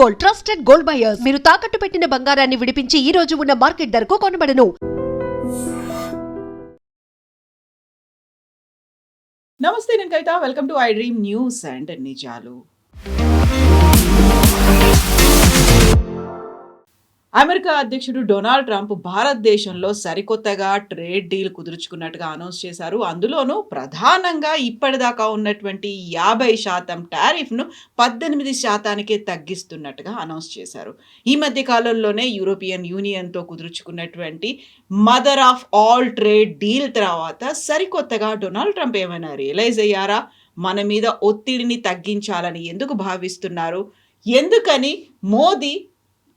Gold, trusted gold buyers. మీరు తాకట్టు పెట్టిన బంగారాన్ని విడిపించి ఈ రోజు ఉన్న మార్కెట్ ధరకు కొనబడను. నమస్తే, నేను Kavitha. Welcome to I dream news and నిజాలు. అమెరికా అధ్యక్షుడు డొనాల్డ్ ట్రంప్ భారతదేశంలో సరికొత్తగా ట్రేడ్ డీల్ కుదుర్చుకున్నట్టుగా అనౌన్స్ చేశారు. అందులోనూ ప్రధానంగా ఇప్పటిదాకా ఉన్నటువంటి 50% టారిఫ్ను 18%కే తగ్గిస్తున్నట్టుగా అనౌన్స్ చేశారు. ఈ మధ్య కాలంలోనే యూరోపియన్ యూనియన్తో కుదుర్చుకున్నటువంటి mother of all trade deal తర్వాత సరికొత్తగా డొనాల్డ్ ట్రంప్ ఏమైనా రియలైజ్ అయ్యారా? మన మీద ఒత్తిడిని తగ్గించాలని ఎందుకు భావిస్తున్నారు? ఎందుకని మోదీ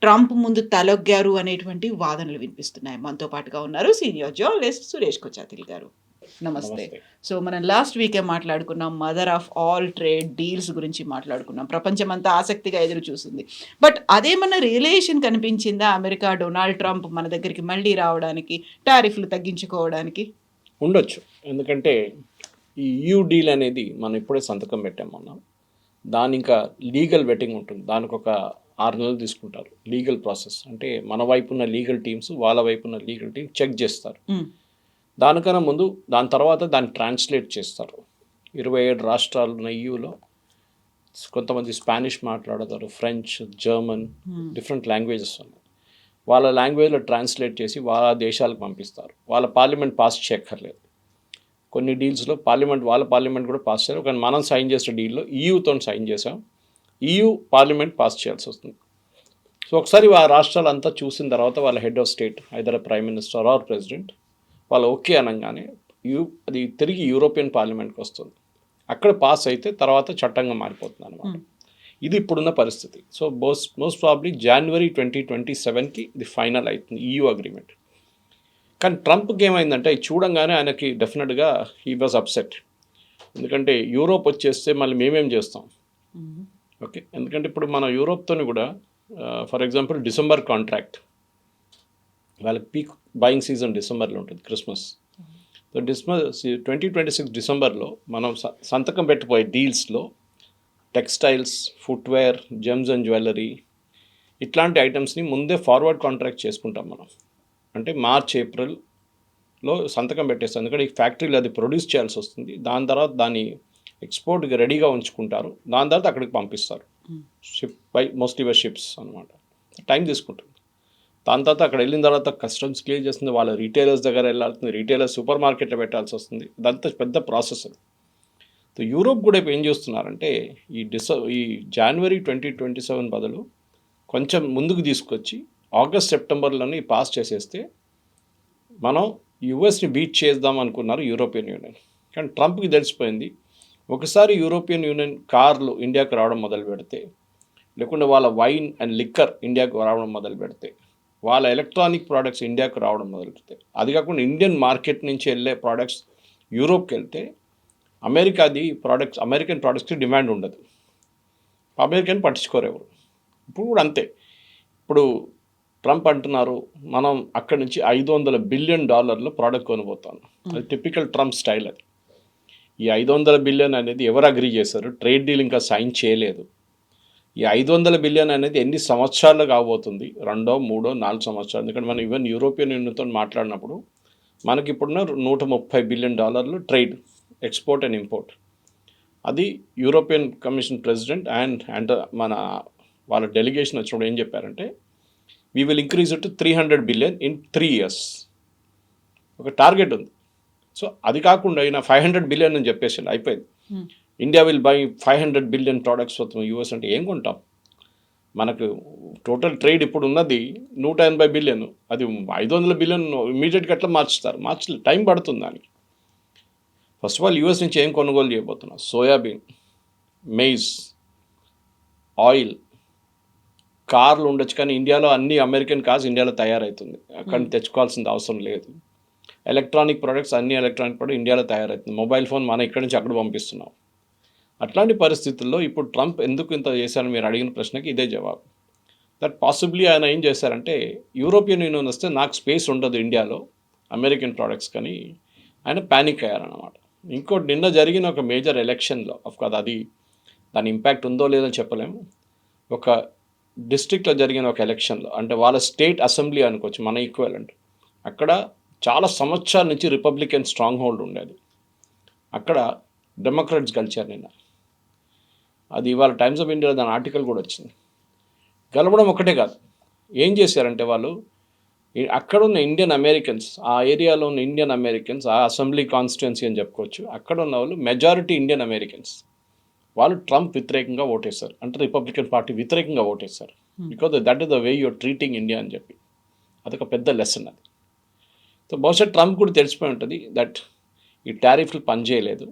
ట్రంప్ ముందు తలొగ్గారు అనేటువంటి వాదనలు వినిపిస్తున్నాయి. మనతో పాటుగా ఉన్నారు సీనియర్ జర్నలిస్ట్ సురేష్ కొచాతిల్ గారు. నమస్తే. సో మనం లాస్ట్ వీకే మాట్లాడుకున్నాం, mother of all trade deals గురించి మాట్లాడుకున్నాం. ప్రపంచం అంతా ఆసక్తిగా ఎదురు చూసింది. బట్ అదేమన్నా రియలైజేషన్ కనిపించిందా అమెరికా డొనాల్డ్ ట్రంప్ మన దగ్గరికి మళ్ళీ రావడానికి, టారిఫ్లు తగ్గించుకోవడానికి? ఉండొచ్చు. ఎందుకంటే ఈ EU డీల్ అనేది మనం ఇప్పుడే సంతకం పెట్టామన్నాం. దాని ఇంకా లీగల్ వెట్టింగ్ ఉంటుంది. దానికి ఒక 6 నెలలు తీసుకుంటారు లీగల్ ప్రాసెస్. అంటే మన వైపు ఉన్న లీగల్ టీమ్స్ వాళ్ళ వైపు ఉన్న లీగల్ టీమ్ చెక్ చేస్తారు. దానికన్నా ముందు దాని తర్వాత దాన్ని ట్రాన్స్లేట్ చేస్తారు. 27 రాష్ట్రాలు ఉన్న EUలో కొంతమంది స్పానిష్ మాట్లాడతారు, ఫ్రెంచ్, జర్మన్, డిఫరెంట్ లాంగ్వేజెస్ ఉన్నాయి. వాళ్ళ లాంగ్వేజ్లో ట్రాన్స్లేట్ చేసి వాళ్ళ దేశాలకు పంపిస్తారు. వాళ్ళ పార్లమెంట్ పాస్ చేయక్కర్లేదు. కొన్ని డీల్స్లో వాళ్ళ పార్లమెంట్ కూడా పాస్ చేయాలి. కానీ మనం సైన్ చేసిన డీల్లో EUతో సైన్ చేసాం. EU పార్లమెంట్ పాస్ చేయాల్సి వస్తుంది. సో ఒకసారి ఆ రాష్ట్రాలంతా చూసిన తర్వాత వాళ్ళ head of state, either prime minister or president, వాళ్ళు ఓకే అనగానే అది తిరిగి యూరోపియన్ పార్లమెంట్కి వస్తుంది. అక్కడ పాస్ అయితే తర్వాత చట్టంగా మారిపోతుంది అనమాట. ఇది ఇప్పుడున్న పరిస్థితి. సో మోస్ట్ ప్రాబ్లీ January 2027కి ఇది ఫైనల్ అవుతుంది EU అగ్రిమెంట్. కానీ ట్రంప్కి ఏమైందంటే ఇది చూడంగానే ఆయనకి డెఫినెట్గా హీ వాజ్ అప్సెట్. ఎందుకంటే యూరోప్ వచ్చేస్తే మళ్ళీ మేమేం చేస్తాం? ఓకే, ఎందుకంటే ఇప్పుడు మన యూరోప్తో కూడా ఫర్ ఎగ్జాంపుల్ డిసెంబర్ కాంట్రాక్ట్, వాళ్ళకి పీక్ బయింగ్ సీజన్ డిసెంబర్లో ఉంటుంది, క్రిస్మస్. సో 2026 డిసెంబర్లో మనం సంతకం పెట్టిపోయే డీల్స్లో textiles, footwear, gems and jewellery ఇట్లాంటి ఐటమ్స్ని ముందే ఫార్వర్డ్ కాంట్రాక్ట్ చేసుకుంటాం మనం. అంటే మార్చ్, ఏప్రిల్లో సంతకం పెట్టేస్తాం. ఎందుకంటే ఈ ఫ్యాక్టరీలో అది ప్రొడ్యూస్ చేయాల్సి వస్తుంది. దాని తర్వాత దాన్ని ఎక్స్పోర్ట్కి రెడీగా ఉంచుకుంటారు. దాని తర్వాత అక్కడికి పంపిస్తారు మోస్ట్లీ బై షిప్స్ అనమాట. టైం తీసుకుంటుంది. దాని తర్వాత అక్కడ వెళ్ళిన తర్వాత కస్టమ్స్ క్లియర్ చేస్తుంది, వాళ్ళ రీటైలర్స్ దగ్గర వెళ్ళాల్సింది, రీటైలర్స్ సూపర్ మార్కెట్లో పెట్టాల్సి వస్తుంది. ఇదంతా పెద్ద ప్రాసెస్ అది. సో యూరోప్ కూడా ఏం చేస్తున్నారంటే ఈ January 2027 బదులు కొంచెం ముందుకు తీసుకొచ్చి ఆగస్ట్, సెప్టెంబర్లోనే పాస్ చేసేస్తే మనం యుఎస్ని బీట్ చేద్దాం అనుకున్నారు యూరోపియన్ యూనియన్. కానీ ట్రంప్కి తెలిసిపోయింది, ఒకసారి యూరోపియన్ యూనియన్ కార్లు ఇండియాకు రావడం మొదలు పెడితే, లేకుంటే వాళ్ళ వైన్ అండ్ లిక్కర్ ఇండియాకు రావడం మొదలు పెడితే, వాళ్ళ ఎలక్ట్రానిక్ ప్రోడక్ట్స్ ఇండియాకు రావడం మొదలు పెడితే, అది కాకుండా ఇండియన్ మార్కెట్ నుంచి వెళ్ళే ప్రోడక్ట్స్ యూరోప్కి వెళ్తే అమెరికన్ ప్రోడక్ట్స్కి డిమాండ్ ఉండదు. అమెరికన్ పట్టించుకోరు ఎవరు. ఇప్పుడు కూడా అంతే. ఇప్పుడు ట్రంప్ అంటున్నారు మనం అక్కడి నుంచి $500 బిలియన్ ప్రోడక్ట్ కొనబోతాను. అది టిపికల్ ట్రంప్ స్టైల్. అది ఈ $500 బిలియన్ అనేది ఎవరు అగ్రీ చేశారు? ట్రేడ్ డీల్ ఇంకా సైన్ చేయలేదు. ఈ $500 బిలియన్ అనేది ఎన్ని సంవత్సరాలు కాబోతుంది? 2, 3, 4 సంవత్సరాలు. ఎందుకంటే మనం ఈవెన్ యూరోపియన్ యూనియన్తో మాట్లాడినప్పుడు మనకి ఇప్పుడున్న $130 billion trade, export and import. అది యూరోపియన్ కమిషన్ ప్రెసిడెంట్ అండ్ వాళ్ళ డెలిగేషన్ వచ్చినప్పుడు ఏం చెప్పారంటే, we will increase it to 300 billion in 3 years. ఒక టార్గెట్ ఉంది. సో అది కాకుండా ఈయన 500 బిలియన్ అని చెప్పేసి అయిపోయింది. India will buy 500 billion products వస్తాం యూఎస్ అంటే ఏం కొంటాం? మనకు టోటల్ ట్రేడ్ ఇప్పుడు ఉన్నది 180 బిలియన్. అది 500 బిలియన్ ఇమీడియట్గా ఎట్లా మార్చలేదు, టైం పడుతుంది దానికి. ఫస్ట్ ఆఫ్ ఆల్ యూఎస్ నుంచి ఏం కొనుగోలు చేయబోతున్నాం? సోయాబీన్, మెయిజ్, ఆయిల్, కార్లు ఉండొచ్చు. కానీ ఇండియాలో అన్ని అమెరికన్ కార్స్ ఇండియాలో తయారవుతుంది, అక్కడ తెచ్చుకోవాల్సిన అవసరం లేదు. ఎలక్ట్రానిక్ ప్రోడక్ట్స్ ఇండియాలో తయారవుతుంది. మొబైల్ ఫోన్ మనం ఇక్కడి నుంచి అక్కడ పంపిస్తున్నాం. అట్లాంటి పరిస్థితుల్లో ఇప్పుడు ట్రంప్ ఎందుకు ఇంత చేశారని మీరు అడిగిన ప్రశ్నకి ఇదే జవాబు. దట్ పాసిబ్లీ ఆయన ఏం చేశారంటే, యూరోపియన్ యూనియన్ వస్తే నాకు స్పేస్ ఉండదు ఇండియాలో అమెరికన్ ప్రోడక్ట్స్, కానీ ఆయన ప్యానిక్ అయ్యారన్నమాట. ఇంకోటి, నిన్న జరిగిన ఒక మేజర్ ఎలక్షన్లో, అది దాని ఇంపాక్ట్ ఉందో లేదో చెప్పలేము, ఒక డిస్ట్రిక్ట్లో జరిగిన ఒక ఎలక్షన్లో, అంటే వాళ్ళ స్టేట్ అసెంబ్లీ అనుకోవచ్చు మన ఈక్వలెంట్, అక్కడ చాలా సంవత్సరాల నుంచి రిపబ్లికన్ స్ట్రాంగ్ హోల్డ్ ఉండేది. అక్కడ డెమోక్రాట్స్ గెలిచారు నిన్న. అది ఇవాళ టైమ్స్ ఆఫ్ ఇండియాలో దాని ఆర్టికల్ కూడా వచ్చింది. గెలవడం ఒకటే కాదు, ఏం చేశారంటే వాళ్ళు అక్కడ ఉన్న ఇండియన్ అమెరికన్స్, ఆ ఏరియాలో ఉన్న ఇండియన్ అమెరికన్స్, ఆ అసెంబ్లీ కాన్స్టిట్యున్సీ అని చెప్పుకోవచ్చు, అక్కడ ఉన్న వాళ్ళు మెజారిటీ ఇండియన్ అమెరికన్స్, వాళ్ళు ట్రంప్ వ్యతిరేకంగా ఓటేశారు, అంటే రిపబ్లికన్ పార్టీ వ్యతిరేకంగా ఓటేశారు. Because that is the way your treating India అని చెప్పి. అదొక పెద్ద లెసన్ అది. సో బహుశా ట్రంప్ కూడా తెలిసిపోయి ఉంటుంది దట్ ఈ టారిఫ్లు పనిచేయలేదు,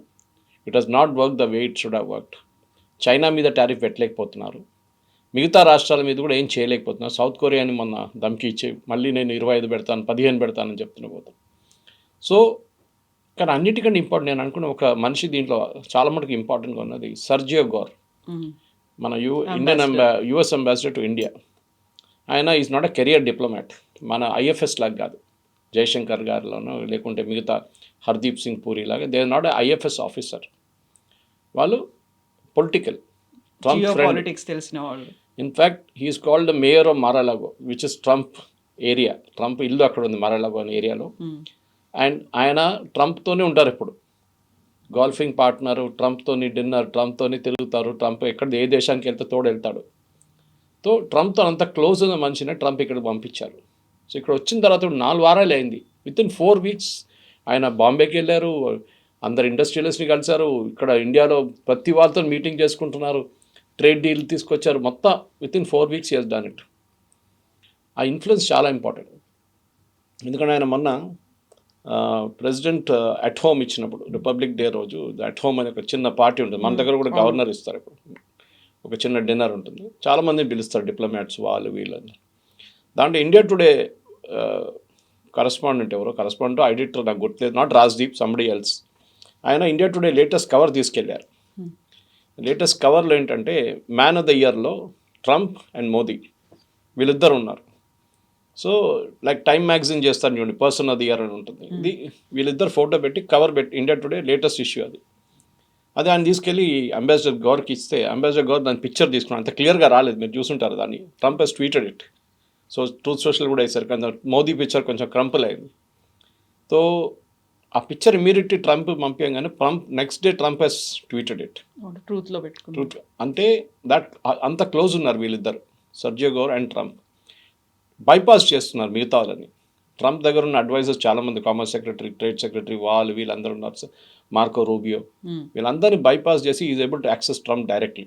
it has not work the way it should have worked. China మీద టారిఫ్ పెట్టలేకపోతున్నారు, మిగతా రాష్ట్రాల మీద కూడా ఏం చేయలేకపోతున్నారు. సౌత్ కొరియాని మొన్న ధమ్కి ఇచ్చి మళ్ళీ నేను 25 పెడతాను 15 పెడతానని చెప్తున్నా పోతాను. సో కానీ అన్నిటికంటే ఇంపార్టెంట్ నేను అనుకున్న ఒక మనిషి దీంట్లో చాలా మటుకు ఇంపార్టెంట్గా ఉన్నది సర్జియో గోర్, మన యుఎస్ అంబాసిడర్ టు ఇండియా. ఆయన is not a career diplomat, మన ఐఎఫ్ఎస్ లాగా కాదు, జయశంకర్ గారిలోనో లేకుంటే మిగతా హర్దీప్ సింగ్ పూరి లాగా. They are not a IFS officer, వాళ్ళు పొలిటికల్ ట్రంప్ పాలిటిక్స్ తెలిసిన వాళ్ళు. In fact he is called the mayor of Mar-a-Lago which is Trump area. Trump ఇల్లు అక్కడ ఉంది మారాలాగో అనే ఏరియాలో. అండ్ ఆయన ట్రంప్తోనే ఉంటారు ఎప్పుడు, గోల్ఫింగ్ పార్ట్నరు, ట్రంప్తోని డిన్నర్, ట్రంప్తోని తిరుగుతారు, ట్రంప్ ఎక్కడ ఏ దేశానికి వెళ్తే తోడు వెళ్తాడు. సో ట్రంప్తో అంత క్లోజ్ ఉన్న మనిషిని ట్రంప్ ఇక్కడికి పంపించారు. సో ఇక్కడ వచ్చిన తర్వాత 4 వారాలు అయింది, వితిన్ 4 వీక్స్ ఆయన బాంబేకి వెళ్ళారు, అందరు ఇండస్ట్రియలిస్ట్ని కలిశారు, ఇక్కడ ఇండియాలో ప్రతి వాళ్ళతో మీటింగ్ చేసుకుంటున్నారు, ట్రేడ్ డీల్ తీసుకొచ్చారు, మొత్తం within 4 weeks he has done it. ఆ ఇన్ఫ్లుయెన్స్ చాలా ఇంపార్టెంట్. ఎందుకంటే ఆయన మొన్న ప్రెసిడెంట్ అట్ హోమ్ ఇచ్చినప్పుడు, రిపబ్లిక్ డే రోజు అట్ హోమ్ అనే ఒక చిన్న పార్టీ ఉంటుంది, మన దగ్గర కూడా గవర్నర్ ఇస్తారు, ఇప్పుడు ఒక చిన్న డిన్నర్ ఉంటుంది, చాలామందిని పిలుస్తారు డిప్లొమాట్స్ వాళ్ళు వీళ్ళని. దాంట్లో ఇండియా టుడే కరస్పాండెంట్ ఎడిటర్ నాకు గుర్తులేదు, నాట్ రాజ్దీప్, సంబడి ఎల్స్, ఆయన ఇండియా టుడే లేటెస్ట్ కవర్ తీసుకెళ్లారు. లేటెస్ట్ కవర్లో ఏంటంటే మ్యాన్ ఆఫ్ ద ఇయర్లో ట్రంప్ అండ్ మోదీ వీళ్ళిద్దరు ఉన్నారు. సో లైక్ టైమ్ మ్యాగజైన్ చేస్తారు చూడండి, పర్సన్ ఆఫ్ ది ఇయర్ అని ఉంటుంది, ఇది వీళ్ళిద్దరు ఫోటో పెట్టి కవర్ పెట్టి, ఇండియా టుడే లేటెస్ట్ ఇష్యూ అది ఆయన తీసుకెళ్ళి అంబాసిడర్ గౌర్కి ఇస్తే, అంబాసిడర్ గౌర్ దాని పిక్చర్ తీసుకున్నాను, అంత క్లియర్గా రాలేదు, మీరు చూసుంటారు దాన్ని, Trump Hess tweeted it. So truth social కూడా వేశారు, కానీ మోదీ పిక్చర్ కొంచెం క్రంపుల్ అయింది. సో ఆ పిక్చర్ ఇమీడియట్లీ ట్రంప్ పంపించగానే next day Trump Hess tweeted it, ట్రూత్లో పెట్టుకున్నారు. అంటే దట్ అంత క్లోజ్ ఉన్నారు వీళ్ళిద్దరు, Sergio Gor and Trump. Bypass చేస్తున్నారు మిగతా వాళ్ళని. ట్రంప్ దగ్గర ఉన్న అడ్వైజర్స్ చాలామంది, కామర్స్ సెక్రటరీ, ట్రేడ్ సెక్రటరీ, వీళ్ళందరూ ఉన్నారు, మార్కో రూబియో, వీళ్ళందరినీ బైపాస్ చేసి is able to access Trump directly.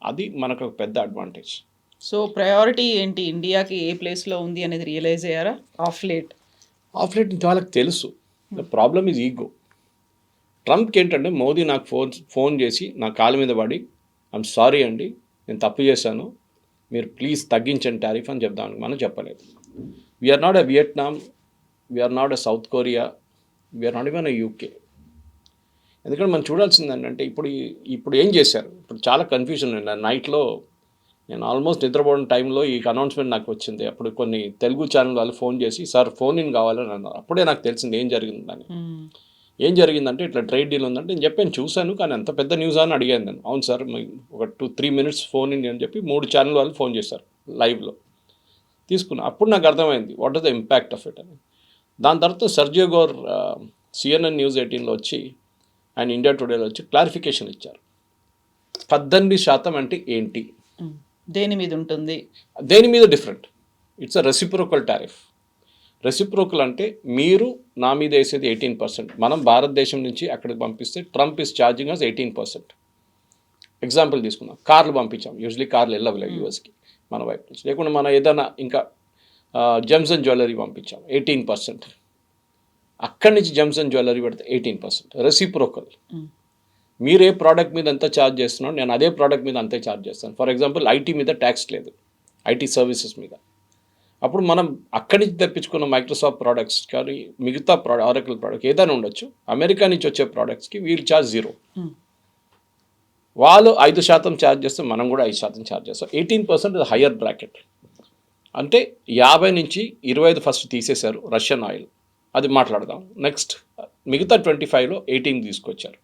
అది మనకు ఒక పెద్ద అడ్వాంటేజ్. సో ప్రయారిటీ ఏంటి, ఇండియాకి ఏ ప్లేస్లో ఉంది అనేది రియలైజ్ అయ్యారా ఆఫ్ లేట్ వాళ్ళకి తెలుసు. The problem is ego. ట్రంప్కి ఏంటంటే మోదీ నాకు ఫోన్ చేసి నా కాళ్ళ మీద పడి ఐఎమ్ సారీ అండి, నేను తప్పు చేశాను, మీరు ప్లీజ్ తగ్గించండి టారిఫ్ అని చెప్దామని మనం చెప్పలేదు. We are not a Vietnam, we are not a South Korea, we are not even a UK. ఎందుకంటే మనం చూడాల్సింది ఏంటంటే ఇప్పుడు ఏం చేశారు, ఇప్పుడు చాలా కన్ఫ్యూజన్ ఉంది. నైట్లో నేను ఆల్మోస్ట్ నిద్రపోవడం టైంలో ఈ అనౌన్స్మెంట్ నాకు వచ్చింది. అప్పుడు కొన్ని తెలుగు ఛానల్ వాళ్ళు ఫోన్ చేసి సార్ ఫోన్ ఇన్ కావాలని అన్నారు. అప్పుడే నాకు తెలిసింది ఏం జరిగిందని. ఏం జరిగిందంటే ఇట్లా ట్రేడ్ డీల్ ఉందంటే నేను చెప్పాను, చూశాను, కానీ అంత పెద్ద న్యూస్ అని అడిగాను నేను. అవును సార్, ఒక 2-3 minutes ఫోన్ ఇన్ అని చెప్పి 3 ఛానల్ వాళ్ళు ఫోన్ చేశారు లైవ్లో. తీసుకున్నా, అప్పుడు నాకు అర్థమైంది what is the impact of it అని. దాని తర్వాత సర్జియో గోర్ CNN News 18లో వచ్చి ఆయన ఇండియా టుడేలో వచ్చి క్లారిఫికేషన్ ఇచ్చారు. 18% అంటే ఏంటి, దేని మీద ఉంటుంది, దేని మీద different. It's a reciprocal tariff. Reciprocal అంటే మీరు నా మీద వేసేది 18%, మనం భారతదేశం నుంచి అక్కడికి పంపిస్తే Trump is charging us 18%. Example తీసుకుందాం, కార్లు పంపించాం, యూజువలీ కార్లు వెళ్ళవలేవు యూఎస్కి మన వైపు నుంచి, లేకుండా మనం ఏదైనా ఇంకా జెమ్స్ అండ్ జ్యువెలరీ పంపించాం 18%, అక్కడి నుంచి జెమ్స్ అండ్ జ్యువెలరీ పెడితే 18%. రెసిప్రోకల్. మీరు ఏ ప్రోడక్ట్ మీద ఎంత ఛార్జ్ చేస్తున్నారో నేను అదే ప్రోడక్ట్ మీద అంతే ఛార్జ్ చేస్తాను. ఫర్ ఎగ్జాంపుల్ ఐటీ మీద ట్యాక్స్ లేదు, ఐటీ సర్వీసెస్ మీద. అప్పుడు మనం అక్కడి నుంచి తెప్పించుకున్న మైక్రోసాఫ్ట్ ప్రోడక్ట్స్ కానీ మిగతా ఆరకిల్ ప్రోడక్ట్ ఏదైనా ఉండొచ్చు, అమెరికా నుంచి వచ్చే ప్రోడక్ట్స్కి వీళ్ళు ఛార్జ్ 0. వాళ్ళు 5% ఛార్జ్ చేస్తే మనం కూడా 5% ఛార్జ్ చేస్తాం. 18% ఇది హయ్యర్ బ్రాకెట్. అంటే 50 నుంచి 25 ఫస్ట్ తీసేశారు రష్యన్ ఆయిల్, అది మాట్లాడదాం. నెక్స్ట్ మిగతా 25లో 18 తీసుకొచ్చారు,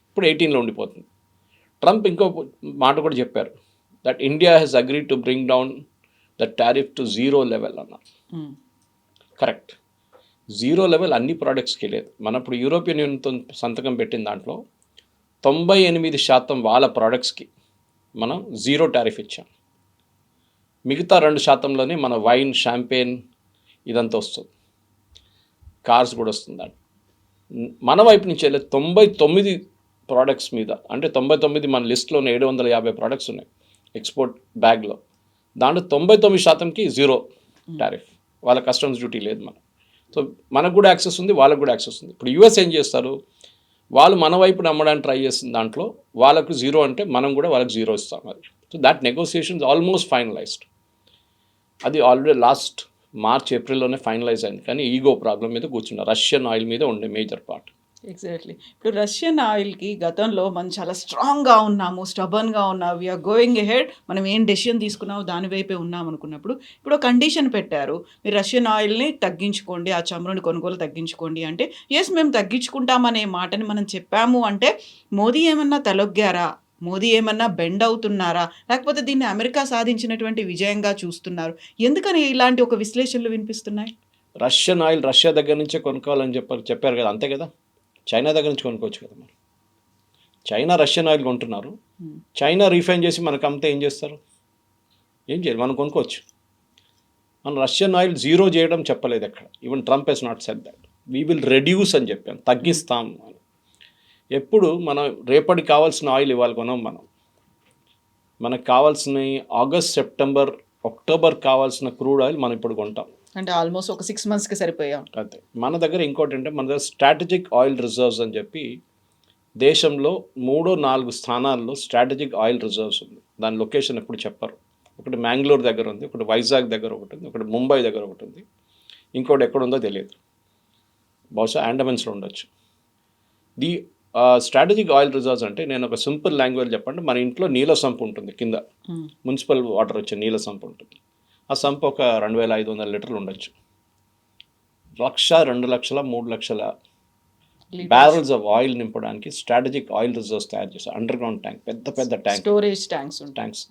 ఇప్పుడు 18లో ఉండిపోతుంది. ట్రంప్ ఇంకో మాట కూడా చెప్పారు, that India has agreed to bring down the tariff to 0 level అన్నారు. కరెక్ట్, 0 లెవెల్ అన్ని ప్రోడక్ట్స్కి లేదు. మన ఇప్పుడు యూరోపియన్ యూనియన్తో సంతకం పెట్టిన దాంట్లో 98% వాళ్ళ ప్రోడక్ట్స్కి మనం 0 టారిఫ్ ఇచ్చాం. మిగతా 2%లోనే మన వైన్, షాంపెయిన్ ఇదంతా వస్తుంది, కార్స్ కూడా వస్తుంది. మన వైపు నుంచి వెళ్ళే 99 ప్రోడక్ట్స్ మీద, అంటే 99 మన లిస్ట్లో 750 ప్రోడక్ట్స్ ఉన్నాయి ఎక్స్పోర్ట్ బ్యాగ్లో, దాంట్లో 99%కి 0 టారిఫ్. వాళ్ళ కస్టమ్స్ డ్యూటీ లేదు మనం. సో మనకు కూడా యాక్సెస్ ఉంది, వాళ్ళకు కూడా యాక్సెస్ ఉంది. ఇప్పుడు యూఎస్ ఏం చేస్తారు, వాళ్ళు మన వైపు నమ్మడానికి ట్రై చేసిన దాంట్లో వాళ్ళకు 0 అంటే మనం కూడా వాళ్ళకి 0 ఇస్తాం. అది so that negotiations almost finalized. అది ఆల్రెడీ లాస్ట్ మార్చ్ ఏప్రిల్లోనే ఫైనలైజ్ అయింది. కానీ ఈగో ప్రాబ్లం మీద కూర్చున్నారు. రష్యన్ ఆయిల్ మీద ఉండే మేజర్ పార్ట్. ఎగ్జాక్ట్లీ. ఇప్పుడు రష్యన్ ఆయిల్కి గతంలో మనం చాలా స్ట్రాంగ్గా ఉన్నాము, స్టబర్న్గా ఉన్నాము, వీఆర్ గోయింగ్ ఎహెడ్, మనం ఏం డెసిషన్ తీసుకున్నాము దాని వైపే ఉన్నాం అనుకున్నప్పుడు ఇప్పుడు కండిషన్ పెట్టారు, మీరు రష్యన్ ఆయిల్ని తగ్గించుకోండి, ఆ చమురుని కొనుగోలు తగ్గించుకోండి అంటే ఎస్ మేము తగ్గించుకుంటామనే మాటని మనం చెప్పాము. అంటే మోదీ ఏమన్నా తలొగ్గారా, మోదీ ఏమన్నా బెండ్ అవుతున్నారా, లేకపోతే దీన్ని అమెరికా సాధించినటువంటి విజయంగా చూస్తున్నారు? ఎందుకని ఇలాంటి ఒక విశ్లేషణలు వినిపిస్తున్నాయి? రష్యన్ ఆయిల్ రష్యా దగ్గర నుంచే కొనుక్కోవాలని చెప్పారు కదా, అంతే కదా. చైనా దగ్గర నుంచి కొనుక్కోవచ్చు కదా మనం. చైనా రష్యన్ ఆయిల్ కొంటున్నారు, చైనా రీఫైన్ చేసి మనకు అమ్మితే ఏం చేస్తారు? ఏం చేయాలి, మనం కొనుక్కోవచ్చు. మనం రష్యన్ ఆయిల్ 0 చేయడం చెప్పలేదు ఎక్కడ. Even Trump has not said that. We will reduce అని చెప్పాను, తగ్గిస్తాం అని. ఎప్పుడు మనం రేపటికి కావాల్సిన ఆయిల్ ఇవాళ కొనం మనం. మనకు కావాల్సిన ఆగస్ట్, సెప్టెంబర్, అక్టోబర్ కావాల్సిన క్రూడ్ ఆయిల్ మనం ఇప్పుడు కొంటాం. అంటే ఆల్మోస్ట్ ఒక 6 మంత్స్కి సరిపోయాం. అంతే. మన దగ్గర ఇంకోటి అంటే మన దగ్గర స్ట్రాటజిక్ ఆయిల్ రిజర్వ్స్ అని చెప్పి దేశంలో 3-4 స్థానాల్లో స్ట్రాటజిక్ ఆయిల్ రిజర్వ్స్ ఉంది. దాని లొకేషన్ ఎప్పుడు చెప్పరు. ఒకటి మ్యాంగ్లూర్ దగ్గర ఉంది, ఒకటి వైజాగ్ దగ్గర ఒకటి ఉంది, ఒకటి ముంబై దగ్గర ఒకటి ఉంది, ఇంకోటి ఎక్కడ ఉందో తెలియదు, బహుశా అండమాన్స్లో ఉండొచ్చు. ది స్ట్రాటజిక్ ఆయిల్ రిజర్వ్స్ అంటే నేను ఒక సింపుల్ లాంగ్వేజ్ చెప్పండి, మన ఇంట్లో నీళ్ళ సంపు ఉంటుంది, కింద మున్సిపల్ వాటర్ వచ్చే నీళ్ళ సంపు ఉంటుంది. ఆ సంపు ఒక 2500 లీటర్లు ఉండొచ్చు. 1,00,000, 2,00,000, 3,00,000 బ్యారల్స్ ఆఫ్ ఆయిల్ నింపడానికి స్ట్రాటజిక్ ఆయిల్ రిజర్వ్స్ తయారు చేస్తారు. అండర్ గ్రౌండ్ ట్యాంక్, పెద్ద పెద్ద ట్యాంక్, స్టోరేజ్ ట్యాంక్స్.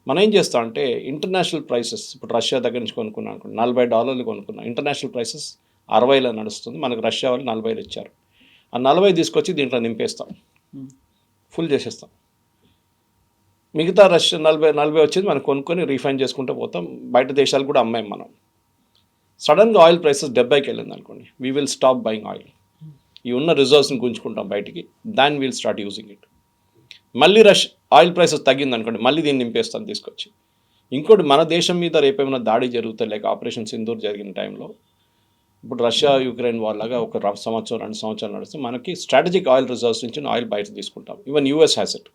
మనం ఏం చేస్తాం అంటే ఇంటర్నేషనల్ ప్రైసెస్, ఇప్పుడు రష్యా దగ్గర నుంచి కొనుక్కున్నాం అనుకోండి, $40 కొనుక్కున్నాం. ఇంటర్నేషనల్ ప్రైసెస్ 60లో నడుస్తుంది, మనకు రష్యా వాళ్ళు 40 ఇచ్చారు. ఆ 40 తీసుకొచ్చి దీంట్లో నింపేస్తాం, ఫుల్ చేసేస్తాం. మిగతా రష్యా 40 వచ్చేది మనం కొనుక్కొని రీఫైన్ చేసుకుంటూ పోతాం. బయట దేశాలు కూడా అమ్మాయి మనం. సడన్గా ఆయిల్ ప్రైసెస్ 70కి వెళ్ళింది అనుకోండి, we will stop buying oil. ఈ ఉన్న రిజర్వ్స్ని గుంజుకుంటాం బయటికి, దాన్ విల్ స్టార్ట్ యూజింగ్ ఇట్. మళ్ళీ ఆయిల్ ప్రైసెస్ తగ్గింది అనుకోండి, మళ్ళీ దీన్ని నింపేస్తాను తీసుకొచ్చి. ఇంకోటి, మన దేశం మీద రేపేమైనా దాడి జరుగుతాయి, లేక ఆపరేషన్ సింధూర్ జరిగిన టైంలో, ఇప్పుడు రష్యా యుక్రెయిన్ వార్ లాగా ఒక 1 సంవత్సరం 2 సంవత్సరాలు నడిస్తే మనకి స్ట్రాటజిక్ ఆయిల్ రిజర్వ్స్ నుంచి ఆయిల్ బయట తీసుకుంటాం. Even US has it.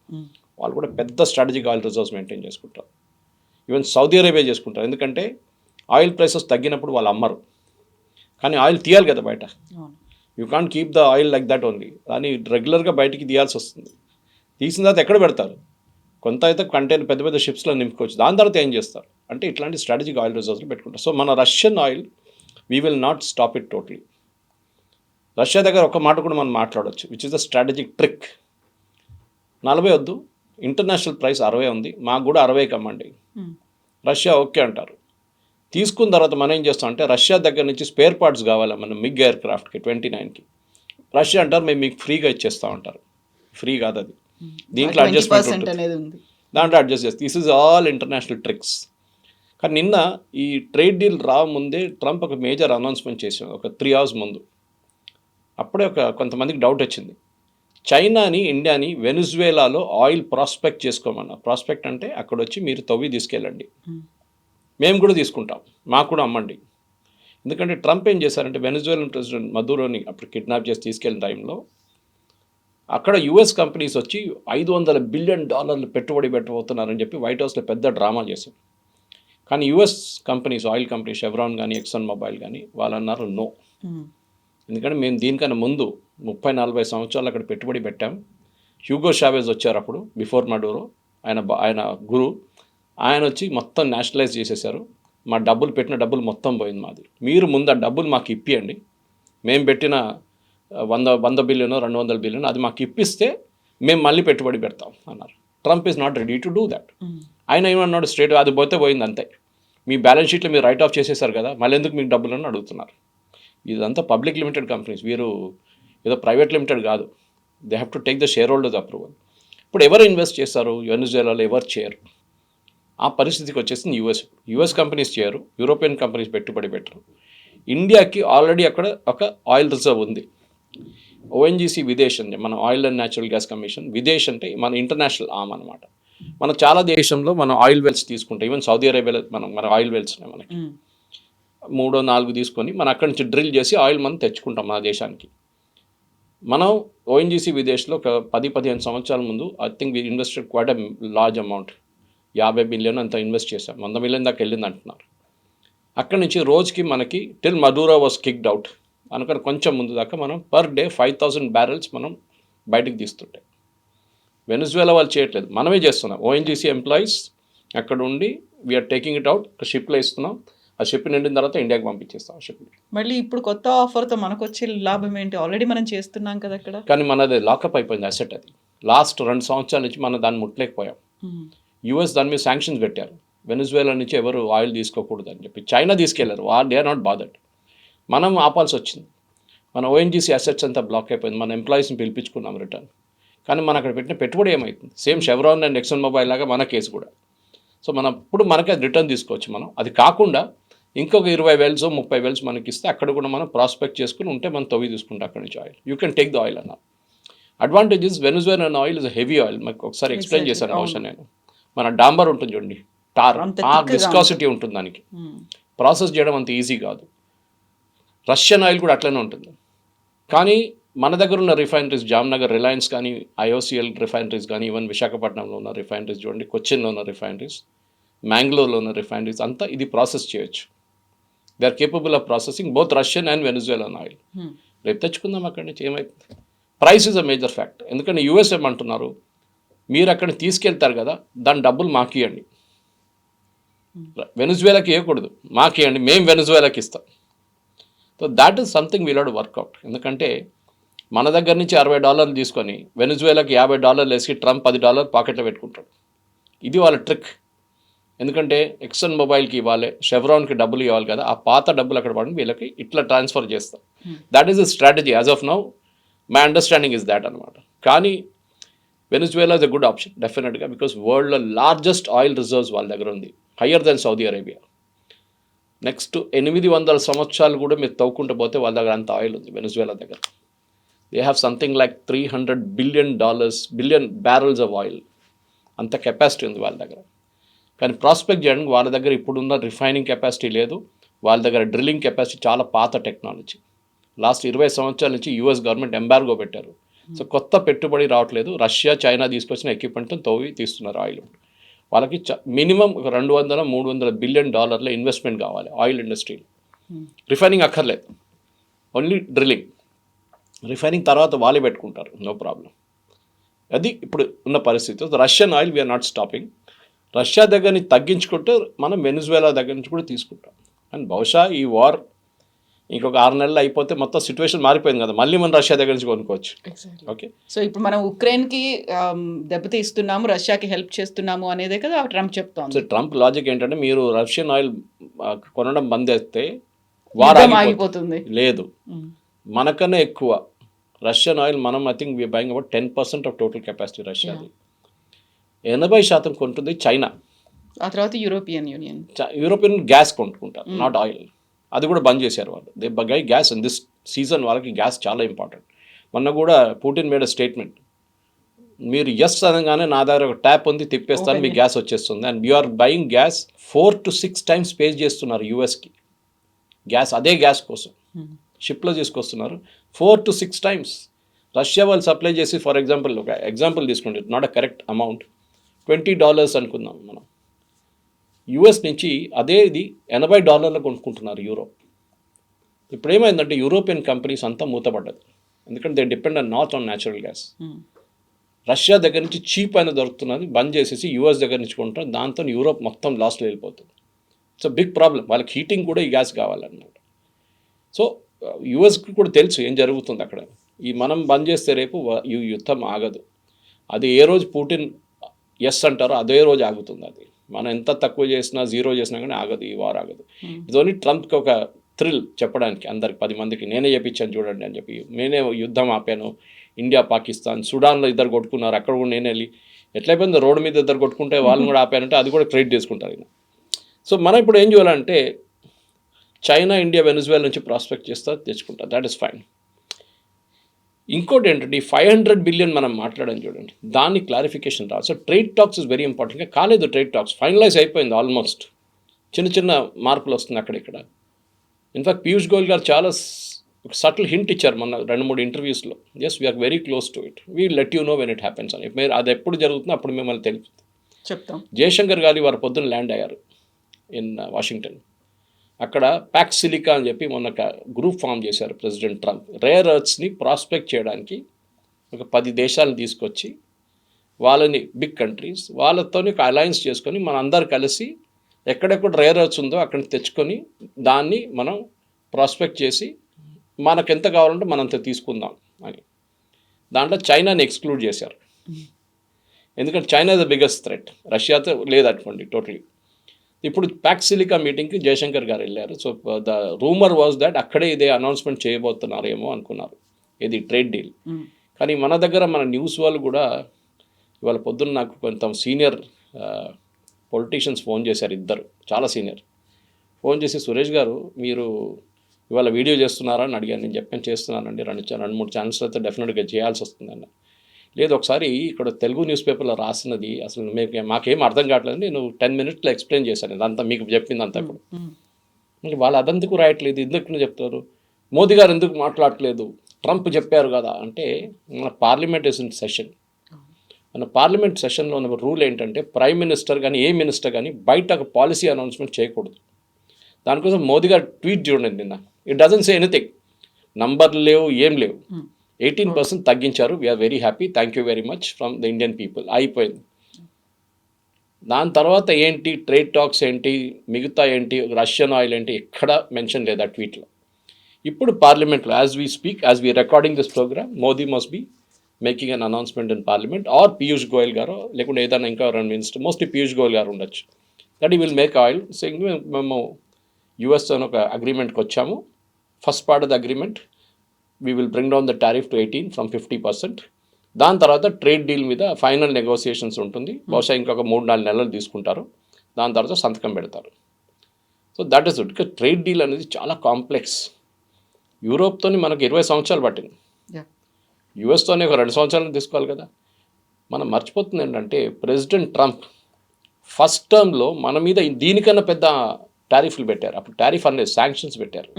వాళ్ళు కూడా పెద్ద స్ట్రాటజిక్ ఆయిల్ రిజర్వ్స్ మెయింటైన్ చేసుకుంటారు. ఈవెన్ సౌదీ అరేబియా చేసుకుంటారు. ఎందుకంటే ఆయిల్ ప్రైసెస్ తగ్గినప్పుడు వాళ్ళు అమ్మరు, కానీ ఆయిల్ తీయాలి కదా బయట. You can't keep the oil like that only. దాన్ని రెగ్యులర్గా బయటికి తీయాల్సి వస్తుంది. తీసిన తర్వాత ఎక్కడ పెడతారు? కొంత అయితే కంటైనర్ పెద్ద పెద్ద షిప్స్లో నింపుకోవచ్చు. దాని తర్వాత ఏం చేస్తారు అంటే ఇట్లాంటి స్ట్రాటజిక్ ఆయిల్ రిజర్వ్స్లో పెట్టుకుంటారు. సో మన Russian oil we will not stop it totally. Russia దగ్గర ఒక మాట కూడా మనం మాట్లాడవచ్చు, which is the strategic trick. 40 వద్దు, ఇంటర్నేషనల్ ప్రైస్ 60 ఉంది, మాకు కూడా 60కి అమ్మండి. రష్యా ఓకే అంటారు. తీసుకున్న తర్వాత మనం ఏం చేస్తాం అంటే రష్యా దగ్గర నుంచి స్పేర్ పార్ట్స్ కావాలి మనం మిగ్ ఎయిర్ క్రాఫ్ట్కి 29కి. రష్యా అంటారు మేము మీకు ఫ్రీగా ఇచ్చేస్తాం అంటారు. ఫ్రీ కాదు అది, దీంట్లో అడ్జస్ట్మెంట్ అనేది ఉంది, దాంట్లో అడ్జస్ట్ చేస్తే. This is all international tricks. కానీ నిన్న ఈ ట్రేడ్ డీల్ రాముందే ట్రంప్ ఒక మేజర్ అనౌన్స్మెంట్ చేశాడు, ఒక 3 hours ముందు. అప్పుడే కొంతమందికి డౌట్ వచ్చింది, చైనాని ఇండియాని వెనిజువేలాలో ఆయిల్ ప్రాస్పెక్ట్ చేసుకోమన్నా. ప్రాస్పెక్ట్ అంటే అక్కడ వచ్చి మీరు తవ్వి తీసుకెళ్ళండి, మేము కూడా తీసుకుంటాం, మాకు కూడా అమ్మండి. ఎందుకంటే ట్రంప్ ఏం చేశారంటే వెనిజువేలన్ ప్రెసిడెంట్ మదూరోని అప్పుడు కిడ్నాప్ చేసి తీసుకెళ్ళిన టైంలో అక్కడ యుఎస్ కంపెనీస్ వచ్చి $500 బిలియన్ పెట్టుబడి పెట్టబోతున్నారని చెప్పి వైట్ హౌస్లో పెద్ద డ్రామా చేశారు. కానీ యుఎస్ కంపెనీస్, ఆయిల్ కంపెనీస్, షెవ్రాన్ కానీ ఎక్సన్ మొబైల్ కానీ వాళ్ళు అన్నారు నో. ఎందుకంటే మేము దీనికన్నా ముందు 30-40 సంవత్సరాలు అక్కడ పెట్టుబడి పెట్టాం. హ్యూగో షావేజ్ వచ్చారు అప్పుడు, బిఫోర్ మడూరో, ఆయన గురు, ఆయన వచ్చి మొత్తం నేషనలైజ్ చేసేసారు. మా పెట్టిన డబ్బులు మొత్తం పోయింది మాది. మీరు ముందు ఆ డబ్బులు మాకు ఇప్పియండి, మేము పెట్టిన 100 బిలియన్ 200 బిలియన్ అది మాకు ఇప్పిస్తే మేము మళ్ళీ పెట్టుబడి పెడతాం అన్నారు. Trump is not ready to do that. ఆయన ఏమన్నాడు స్ట్రేట్, అది పోతే పోయింది అంతే, మీ బ్యాలెన్స్ షీట్లో మీరు రైట్ ఆఫ్ చేసేసారు కదా, మళ్ళీ ఎందుకు మీకు డబ్బులు అని అడుగుతున్నారు. ఇదంతా పబ్లిక్ లిమిటెడ్ కంపెనీస్, వీరు ఏదో ప్రైవేట్ లిమిటెడ్ కాదు. They have to take the share holders approval. ఇప్పుడు ఎవరు ఇన్వెస్ట్ చేస్తారు వెనిజువేలాలో? ఎవరు చేయరు. ఆ పరిస్థితికి వచ్చేసింది యుఎస్ కంపెనీస్ చేయరు, యూరోపియన్ కంపెనీస్ పెట్టుబడి పెట్టరు. ఇండియాకి ఆల్రెడీ అక్కడ ఒక ఆయిల్ రిజర్వ్ ఉంది. ఓఎన్జీసీ విదేశ్ అంటే మన oil and natural gas commission, Videsh అంటే మన ఇంటర్నేషనల్ ఆర్మ్ అనమాట. మన చాలా దేశంలో మనం ఆయిల్ వెల్స్ తీసుకుంటాం, ఈవెన్ సౌదీ అరేబియాలో మన ఆయిల్ వెల్స్ మనకి 3-4 తీసుకొని మనం అక్కడి నుంచి డ్రిల్ చేసి ఆయిల్ మనం తెచ్చుకుంటాం మన దేశానికి. మనం ఓఎన్జీసీ విదేశ్లో ఒక 10-15 సంవత్సరాల ముందు I think we invested quite a large amount, 50 million అంత ఇన్వెస్ట్ చేశాం. 100 మిలియన్ దాకా వెళ్ళింది అంటున్నారు. అక్కడి నుంచి రోజుకి మనకి టిల్ మదూరా వాస్ కిక్డ్ అవుట్ అనుకుని కొంచెం ముందు దాకా మనం పర్ డే 5,000 బ్యారెల్స్ మనం బయటకు తీస్తుంటే, వెనిజువేలా వాళ్ళు చేయట్లేదు, మనమే చేస్తున్నాం. ఓఎన్జీసీ ఎంప్లాయీస్ అక్కడ ఉండి వీఆర్ టేకింగ్ ఇట్ అవుట్, ఒక షిప్లో ఇస్తున్నాం, ఆ షిప్ నిండిన తర్వాత ఇండియాకి పంపించేస్తాం. ఆ షిప్ మళ్ళీ ఇప్పుడు కొత్త ఆఫర్తో మనకు వచ్చే లాభం ఏంటి? ఆల్రెడీ మనం చేస్తున్నాం కదా అక్కడ. కానీ మనది లాకప్ అయిపోయింది అసెట్. అది లాస్ట్ 2 సంవత్సరాల నుంచి మనం దాన్ని ముట్టలేకపోయాం. యూఎస్ దాని మీద శాంక్షన్స్ పెట్టారు, వెనిజువేలా నుంచి ఎవరు ఆయిల్ తీసుకోకూడదు అని చెప్పి. చైనా తీసుకెళ్లారు, దే ఆర్ నాట్ బాదర్డ్. మనం ఆపాల్సి వచ్చింది. మన ఓఎన్జీసీ అసెట్స్ అంతా బ్లాక్ అయిపోయింది. మన ఎంప్లాయీస్ని పిలిపించుకున్నాం రిటర్న్. కానీ మనం అక్కడ పెట్టిన పెట్టుబడి ఏమవుతుంది? సేమ్ షెవ్రాన్ అండ్ ఎక్సన్ మొబైల్ లాగా మన కేసు కూడా. సో మనం ఇప్పుడు మనకి అది రిటర్న్ తీసుకోవచ్చు. మనం అది కాకుండా ఇంకొక 20 wells 30 wells మనకి ఇస్తే అక్కడ కూడా మనం ప్రాస్పెక్ట్ చేసుకుని ఉంటే మనం తవ్వి తీసుకుంటాం అక్కడి నుంచి oil. You can take the oil అన్న. Advantages Venezuelan oil is heavy oil. మీకు ఒకసారి ఎక్స్ప్లెయిన్ చేశాను బహుశా నేను. మన డాంబర్ ఉంటుంది చూడండి, టార్, ఆ విస్కాసిటీ ఉంటుంది దానికి. ప్రాసెస్ చేయడం అంత ఈజీ కాదు. రష్యన్ ఆయిల్ కూడా అట్లనే ఉంటుంది. కానీ మన దగ్గర ఉన్న రిఫైనరీస్, జామ్నగర్ రిలయన్స్ కానీ, ఐఓసిఎల్ రిఫైనరీస్ కానీ, ఈవెన్ విశాఖపట్నంలో ఉన్న రిఫైనరీస్ చూడండి, కొచ్చిన్లో ఉన్న రిఫైనరీస్, మ్యాంగ్లూర్లో ఉన్న రిఫైనరీస్ అంతా ఇది ప్రాసెస్ చేయొచ్చు. They are capable of processing both Russian and Venezuelan oil. రేపు తెచ్చుకుందాం అక్కడి నుంచి. ఏమైతుంది? Price is a major fact. ఎందుకంటే యూఎస్ ఏమంటున్నారు, మీరు అక్కడికి తీసుకెళ్తారు కదా, దాని డబ్బులు మాకు ఇవ్వండి, వెనిజువేలాకి ఇవ్వకూడదు, మాకు ఇవ్వండి, మేము వెనిజువేలాకి ఇస్తాం. So that is something we'll have to work out. ఎందుకంటే మన దగ్గర నుంచి $60 తీసుకొని వెనిజువేలాకి $50 వేసి ట్రంప్ $10 పాకెట్లో పెట్టుకుంటాడు. ఇది వాళ్ళ ట్రిక్. ఎందుకంటే ఎక్సన్ మొబైల్కి ఇవ్వాలి, షెవ్రాన్కి డబ్బులు ఇవ్వాలి కదా, ఆ పాత డబ్బులు అక్కడ పడి వీళ్ళకి ఇట్లా ట్రాన్స్ఫర్ చేస్తాం. That is the strategy as of now. My understanding is that అనమాట. కానీ Venezuela is a good option డెఫినెట్గా, బికాస్ వరల్డ్లో లార్జెస్ట్ ఆయిల్ రిజర్వ్స్ వాళ్ళ దగ్గర ఉంది, higher than Saudi Arabia. Next 800 సంవత్సరాలు కూడా మీరు తవ్వుకుంటూ పోతే వాళ్ళ దగ్గర అంత ఆయిల్ ఉంది వెనిజువేలా దగ్గర. They have something like $300 billion barrels of oil. అంత కెపాసిటీ ఉంది వాళ్ళ దగ్గర. కానీ ప్రాస్పెక్ట్ చేయడానికి వాళ్ళ దగ్గర ఇప్పుడున్న రిఫైనింగ్ కెపాసిటీ లేదు. వాళ్ళ దగ్గర డ్రిల్లింగ్ కెపాసిటీ చాలా పాత టెక్నాలజీ. లాస్ట్ 20 సంవత్సరాల నుంచి యూఎస్ గవర్నమెంట్ ఎంబార్గో పెట్టారు. సో కొత్త పెట్టుబడి రావట్లేదు. రష్యా, చైనా తీసుకొచ్చిన ఎక్విప్మెంట్తో తవ్వి తీస్తున్నారు ఆయిల్. వాళ్ళకి మినిమం ఒక $200-300 బిలియన్ ఇన్వెస్ట్మెంట్ కావాలి ఆయిల్ ఇండస్ట్రీలో. రిఫైనింగ్ అక్కర్లేదు, ఓన్లీ డ్రిల్లింగ్. రిఫైనింగ్ తర్వాత వాళ్ళే పెట్టుకుంటారు, నో ప్రాబ్లం. అది ఇప్పుడు ఉన్న పరిస్థితి. Russian oil we are not stopping. Russia దగ్గర నుంచి తగ్గించుకుంటే మనం వెనిజువేలా దగ్గర నుంచి కూడా తీసుకుంటాం. అండ్ బహుశా ఈ వార్ ఇంకొక 6 నెలలు అయిపోతే మొత్తం సిచ్యువేషన్ మారిపోయింది కదా, మళ్ళీ మనం రష్యా దగ్గర నుంచి కొనుక్కోవచ్చు. ఓకే, సో ఇప్పుడు మనం ఉక్రెయిన్కి దెబ్బతీస్తున్నాము, రష్యాకి హెల్ప్ చేస్తున్నాము అనేదే కదా ట్రంప్ చెప్తోంది. సో ట్రంప్ లాజిక్ ఏంటంటే, మీరు రష్యన్ ఆయిల్ కొనడం బంద్ చేస్తే వార్ ఆగిపోతుంది. లేదు, మనకన్నా ఎక్కువ రష్యన్ ఆయిల్ మనం I think we're buying about 10% of total capacity రష్యాది. 80% కొంటుంది చైనా. ఆ తర్వాత యూరోపియన్ గ్యాస్ కొంటుకుంటారు, నాట్ ఆయిల్. అది కూడా బంద్ చేశారు వాళ్ళు. They buy gas in this season. వాళ్ళకి గ్యాస్ చాలా ఇంపార్టెంట్. మొన్న కూడా పుటిన్ మేడ్ స్టేట్మెంట్, మీరు ఎస్ అనగానే నా దగ్గర ఒక ట్యాప్ ఉంది, తిప్పేస్తాను, మీకు గ్యాస్ వచ్చేస్తుంది. And you are buying gas 4 to 6 times pay చేస్తున్నారు యూఎస్కి గ్యాస్. అదే గ్యాస్ కోసం షిప్లో తీసుకొస్తున్నారు 4 to 6 times. రష్యా వాళ్ళు సప్లై చేసి, ఫర్ ఎగ్జాంపుల్ ఒక ఎగ్జాంపుల్ తీసుకుంటే, నాట్ అ కరెక్ట్ అమౌంట్, $20 అనుకుందాం మనం. యూఎస్ నుంచి అదే ఇది $80 కొనుక్కుంటున్నారు యూరోప్. ఇప్పుడు ఏమైందంటే యూరోపియన్ కంపెనీస్ అంతా మూతపడ్డది, ఎందుకంటే they depend not on natural gas. Russia దగ్గర నుంచి చీప్ అయినా దొరుకుతున్నది, బంద్ చేసేసి యూఎస్ దగ్గర నుంచి కొంటారు. దాంతో యూరోప్ మొత్తం లాస్ట్లో వెళ్ళిపోతుంది. It's big problem. వాళ్ళకి హీటింగ్ కూడా ఈ గ్యాస్ కావాలన్నమాట. సో యూఎస్కి కూడా తెలుసు ఏం జరుగుతుంది అక్కడ. ఈ మనం బంద్ చేస్తే రేపు ఈ యుద్ధం ఆగదు. అది ఏ రోజు పుటిన్ ఎస్ అంటారో అదే రోజు ఆగుతుంది అది. మనం ఎంత తక్కువ చేసినా జీరో చేసినా కానీ ఆగదు, ఈ వార్ ఆగదు. ఇది ఓన్లీ ట్రంప్కి ఒక థ్రిల్ చెప్పడానికి అందరికి 10 మందికి నేనే చెప్పించాను చూడండి అని చెప్పి, నేనే యుద్ధం ఆపాను, ఇండియా పాకిస్తాన్ సుడాన్లో ఇద్దరు కొట్టుకున్నారు, అక్కడ కూడా నేను వెళ్ళి ఎట్లయిపోయింది రోడ్డు మీద ఇద్దరు కొట్టుకుంటే వాళ్ళని కూడా ఆపానంటే అది కూడా క్రెడిట్ చేసుకుంటారు ఈయన. సో మనం ఇప్పుడు ఏం చేయాలంటే చైనా ఇండియా వెనిజువేలా నుంచి ప్రాస్పెక్ట్ చేస్తా తెచ్చుకుంటా, దాట్ ఈస్ ఫైన్. ఇంకోటి ఏంటంటే ఈ 500 బిలియన్ మనం మాట్లాడని చూడండి, దాన్ని క్లారిఫికేషన్ రావాలి. So trade talks is very important. ఇంకా కాలేదు ట్రేడ్ టాక్స్, ఫైనలైజ్ అయిపోయింది ఆల్మోస్ట్, చిన్న చిన్న మార్పులు వస్తుంది అక్కడిక్కడ. ఇన్ఫాక్ట్ పీయూష్ గోయల్ గారు చాలా ఒక సటిల్ హింట్ ఇచ్చారు మొన్న 2-3 ఇంటర్వ్యూస్లో, yes we're very close to it, we let you know when it happens అని. మీరు అది ఎప్పుడు జరుగుతుందో అప్పుడు మిమ్మల్ని చెప్తాం. జయశంకర్ గారు వారు పొద్దున్న ల్యాండ్ అయ్యారు ఇన్ వాషింగ్టన్. అక్కడ ప్యాక్ సిలికా అని చెప్పి మొన్న ఒక గ్రూప్ ఫామ్ చేశారు ప్రెసిడెంట్ ట్రంప్. రేర్ ఎర్త్స్ని ప్రాస్పెక్ట్ చేయడానికి ఒక 10 దేశాలను తీసుకొచ్చి వాళ్ళని బిగ్ కంట్రీస్ వాళ్ళతో ఒక అలయన్స్ చేసుకొని మన అందరు కలిసి ఎక్కడెక్కడ రేర్ ఎర్త్స్ ఉందో అక్కడికి తెచ్చుకొని దాన్ని మనం ప్రాస్పెక్ట్ చేసి మనకు ఎంత కావాలంటే మనంత తీసుకుందాం అని. దాంట్లో చైనాని ఎక్స్క్లూడ్ చేశారు, ఎందుకంటే చైనా ద బిగ్గెస్ట్ థ్రెట్, రష్యాతో లేదనుకోండి టోటలీ. ఇప్పుడు ప్యాక్ సిలికా మీటింగ్కి జయశంకర్ గారు వెళ్ళారు. So the rumour was that అక్కడే ఇదే అనౌన్స్మెంట్ చేయబోతున్నారేమో అనుకున్నారు, ఇది ట్రేడ్ డీల్. కానీ మన దగ్గర మన న్యూస్ వాళ్ళు కూడా ఇవాళ పొద్దున్న నాకు కొంత సీనియర్ పొలిటీషియన్స్ ఫోన్ చేశారు, ఇద్దరు చాలా సీనియర్. ఫోన్ చేసి సురేష్ గారు మీరు ఇవాళ వీడియో చేస్తున్నారా అని అడిగాను. నేను చెప్పాను చేస్తున్నానండి, 2-3 ఛానల్స్లో అయితే డెఫినెట్గా చేయాల్సి వస్తుందన్న. లేదు ఒకసారి ఇక్కడ తెలుగు న్యూస్ పేపర్లో రాసినది అసలు మాకేం అర్థం కావట్లేదు, నేను 10 మినిట్స్లో ఎక్స్ప్లెయిన్ చేశాను ఇదంతా మీకు చెప్పిందంతా. ఇప్పుడు వాళ్ళు అదందుకు రాయట్లేదు, ఎందుకు చెప్తారు, మోదీ గారు ఎందుకు మాట్లాడట్లేదు, ట్రంప్ చెప్పారు కదా అంటే. మన పార్లమెంట్ ఇస్ ఇన్ సెషన్, మన పార్లమెంట్ సెషన్లో ఉన్న రూల్ ఏంటంటే ప్రైమ్ మినిస్టర్ కానీ ఏ మినిస్టర్ కానీ బయట ఒక పాలసీ అనౌన్స్మెంట్ చేయకూడదు. దానికోసం మోదీ గారు ట్వీట్ చూడండి నిన్న, ఇట్ డజంట్ సే ఎనీథింగ్, నంబర్లు లేవు ఏం లేవు, 18% తగ్గించారు, we are very happy, thank you very much from the Indian people, అయిపోయింది. దాని తర్వాత ఏంటి ట్రేడ్ టాక్స్ ఏంటి మిగతా ఏంటి రష్యన్ ఆయిల్ ఏంటి ఎక్కడ మెన్షన్ లేదు ఆ ట్వీట్లో. ఇప్పుడు పార్లమెంట్లో as we speak, as we recording this program, Modi must be making an announcement in parliament or Piyush Goyal గారు లేకుంటే ఏదైనా ఇంకా 2 మినిస్టర్, మోస్ట్లీ పీయూష్ గోయల్ గారు ఉండొచ్చు, దట్ ఈ విల్ మేక్ ఆయిల్ సేయింగ్ మేము యుఎస్ అని ఒక అగ్రిమెంట్కి వచ్చాము, first part of the agreement we will bring down the tariff to 18 from 50%. దాని తర్వాత ట్రేడ్ డీల్ మీద ఫైనల్ నెగోసియేషన్స్ ఉంటుంది, బహుశా ఇంకొక 3-4 నెలలు తీసుకుంటారు, దాని తర్వాత సంతకం పెడతారు. So that is it. Trade deal అనేది చాలా కాంప్లెక్స్. యూరోప్తో మనకు 20 సంవత్సరాలు పట్టింది, యుఎస్తోనే ఒక 2 సంవత్సరాలు తీసుకోవాలి కదా. మనం మర్చిపోతుంది ఏంటంటే ప్రెసిడెంట్ ట్రంప్ ఫస్ట్ టర్మ్లో మన మీద దీనికన్నా పెద్ద టారిఫ్లు పెట్టారు. అప్పుడు టారిఫ్ అనేది శాంక్షన్స్ పెట్టారు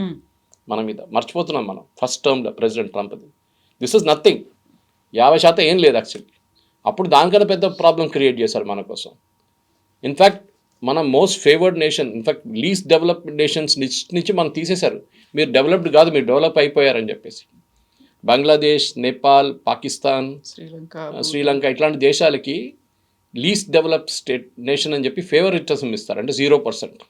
మన మీద, మర్చిపోతున్నాం మనం. ఫస్ట్ టర్మ్లో ప్రెసిడెంట్ ట్రంప్ది దిస్ ఇస్ నథింగ్, 50% ఏం లేదు యాక్చువల్లీ. అప్పుడు దానికన్నా పెద్ద ప్రాబ్లం క్రియేట్ చేశారు మన కోసం. ఇన్ఫ్యాక్ట్ మన most favoured nation, in fact least developed nations నుంచి మనం తీసేశారు. మీరు డెవలప్డ్ కాదు, మీరు డెవలప్ అయిపోయారని చెప్పేసి. బంగ్లాదేశ్, నేపాల్, పాకిస్తాన్, శ్రీలంక ఇట్లాంటి దేశాలకి లీస్ట్ డెవలప్డ్ స్టేట్ నేషన్ అని చెప్పి ఫేవరిటిజం ఇస్తారు, అంటే 0%.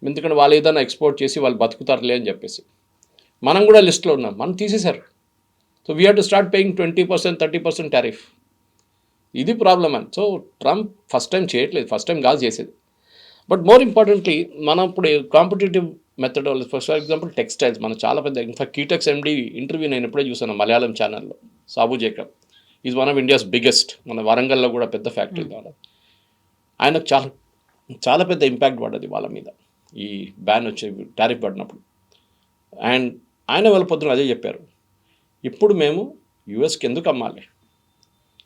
ఎందుకంటే వాళ్ళు ఏదైనా ఎక్స్పోర్ట్ చేసి వాళ్ళు బతుకుతారులే అని చెప్పేసి. మనం కూడా లిస్ట్లో ఉన్నాం, మనం తీసేశారు. So we have to start paying 20%, 30% tariff. ఇది ప్రాబ్లమ్ అని. సో ట్రంప్ ఫస్ట్ టైం చేయట్లేదు, ఫస్ట్ టైం కాదు చేసేది. బట్ మోర్ ఇంపార్టెంట్లీ మనం ఇప్పుడు competitive methodology, for example textiles, మన చాలా పెద్ద, ఇన్ఫాక్ట్ కీటెక్స్ ఎండి ఇంటర్వ్యూ నేను ఎప్పుడే చూసాను మలయాళం ఛానల్లో. Sabu Jacob is one of India's biggest, మన వరంగల్లో కూడా పెద్ద ఫ్యాక్టరీ ద్వారా. ఆయనకు చాలా చాలా పెద్ద ఇంపాక్ట్ పడ్డది వాళ్ళ మీద ఈ బ్యాన్ వచ్చే టారిఫ్ పడినప్పుడు. అండ్ ఆయన వాళ్ళ పొద్దున అదే చెప్పారు, ఇప్పుడు మేము యూఎస్కి ఎందుకు అమ్మాలి,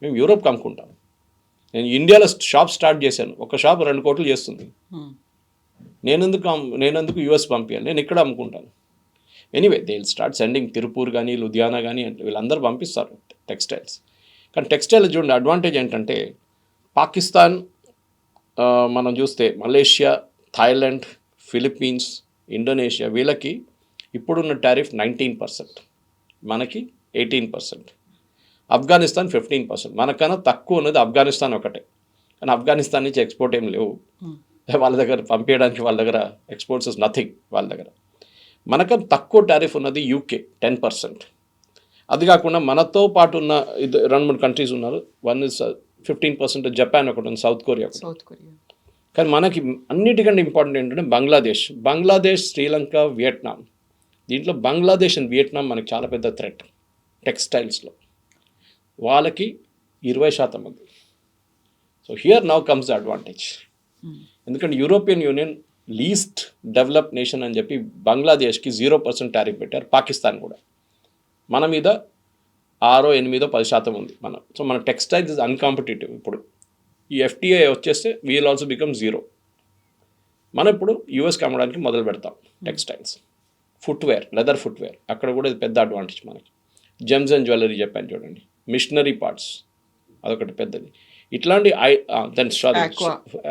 మేము యూరోప్కి అమ్ముకుంటాం. నేను ఇండియాలో షాప్ స్టార్ట్ చేశాను, ఒక షాప్ 2 కోట్లు చేస్తుంది, నేనెందుకు యూఎస్ పంపించాలి, నేను ఇక్కడ అమ్ముకుంటాను. Anyway they will start sending, Tirupur కానీ లుధియానా కానీ వీళ్ళందరూ పంపిస్తారు టెక్స్టైల్స్. కానీ టెక్స్టైల్ చూడండి అడ్వాంటేజ్ ఏంటంటే పాకిస్తాన్, మనం చూస్తే మలేషియా, థాయిలాండ్, ఫిలిప్పీన్స్, ఇండోనేషియా, వీళ్ళకి ఇప్పుడున్న టారిఫ్ 19%, మనకి 18%. ఆఫ్ఘనిస్తాన్ 15%, మనకన్నా తక్కువ ఉన్నది ఆఫ్ఘనిస్తాన్ ఒకటే. కానీ ఆఫ్ఘనిస్తాన్ నుంచి ఎక్స్పోర్ట్ ఏం లేవు వాళ్ళ దగ్గర, పంపించడానికి వాళ్ళ దగ్గర ఎక్స్పోర్ట్స్ ఇస్ నథింగ్ వాళ్ళ దగ్గర. మనకన్నా తక్కువ టారిఫ్ ఉన్నది యూకే 10%. అది కాకుండా మనతో పాటు ఉన్న 2-3 కంట్రీస్ ఉన్నారు, వన్ ఇస్ 15%, జపాన్ ఒకటి ఉంది, సౌత్ కొరియా. కానీ మనకి అన్నిటికంటే ఇంపార్టెంట్ ఏంటంటే బంగ్లాదేశ్, శ్రీలంక, వియట్నాం. దీంట్లో బంగ్లాదేశ్ అండ్ వియట్నాం మనకి చాలా పెద్ద థ్రెట్ టెక్స్టైల్స్లో. వాళ్ళకి 20% ఉంది. So here now comes the advantage. ఎందుకంటే European union least developed nation అని చెప్పి బంగ్లాదేశ్కి 0% టారిఫ్ పెట్టారు. పాకిస్తాన్ కూడా మన మీద 6-8-10% ఉంది మన. సో మన టెక్స్టైల్స్ ఇస్ అన్కాంపిటేటివ్. ఇప్పుడు ఈ FTA వచ్చేస్తే వీల్ ఆల్సో బికమ్ 0. మనం ఇప్పుడు యూఎస్కి అమ్మడానికి మొదలు పెడతాం టెక్స్టైల్స్, ఫుట్వేర్, లెదర్ ఫుట్వేర్. అక్కడ కూడా ఇది పెద్ద అడ్వాంటేజ్ మనకి. జెమ్స్ అండ్ జ్యువెలరీ చెప్పాను చూడండి, మిషనరీ పార్ట్స్ అదొకటి పెద్దది. ఇట్లాంటి దాని